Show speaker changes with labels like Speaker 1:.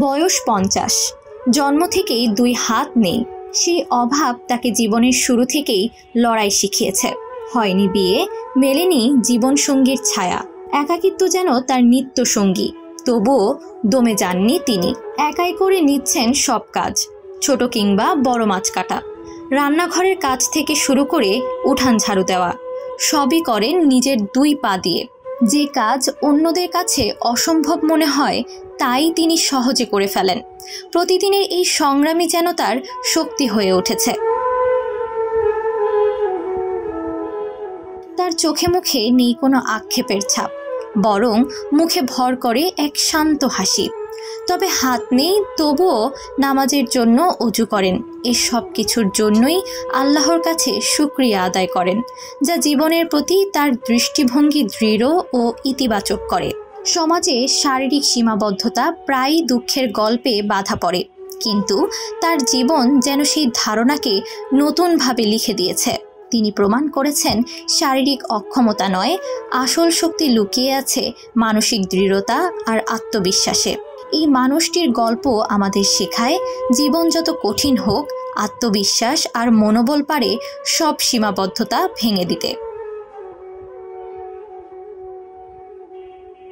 Speaker 1: বয়স 50, জন্ম থেকেই 2 হাত নেই। সেই অভাব তাকে জীবনের শুরু থেকেই লড়াই শিখিয়েছে। হয়নি বিয়ে, মেলেনি জীবনসঙ্গীর ছায়া, একাকিত্ব যেন তার নিত্য সঙ্গী। তবুও দমে যাননি তিনি। একাই করে নিচ্ছেন সব কাজ, ছোট কিংবা বড় মাছ কাটা, রান্নাঘরের কাজ থেকে শুরু করে উঠান ঝাড়ু দেওয়া, সবই করেন নিজের 2 পা দিয়ে। যে কাজ অন্যদের কাছে অসম্ভব মনে হয় তাই তিনি সহজে করে ফেলেন। প্রতিদিনের এই সংগ্রামই যেন তার শক্তি হয়ে উঠেছে। তার চোখে মুখে নেই কোনো আক্ষেপের ছাপ, বরং মুখে ভর করে এক শান্ত হাসি। তবে হাত নেই, তবুও নামাজের জন্য অজু করেন। এই সব কিছুর জন্যই আল্লাহর কাছে শুকরিয়া আদায় করেন, যা জীবনের প্রতি তার দৃষ্টিভঙ্গি দৃঢ় ও ইতিবাচক করে। সমাজে শারীরিক সীমাবদ্ধতা প্রায়ই দুঃখের গল্পে বাধা পড়ে, কিন্তু তার জীবন যেন সেই ধারণাকে নতুনভাবে লিখে দিয়েছে। তিনি প্রমাণ করেছেন শারীরিক অক্ষমতা নয়, আসল শক্তি লুকিয়ে আছে মানসিক দৃঢ়তা আর আত্মবিশ্বাসে। এই মানুষটির গল্প আমাদের শেখায়, জীবন যত কঠিন হোক, আত্মবিশ্বাস আর মনোবল পারে সব সীমাবদ্ধতা ভেঙে দিতে।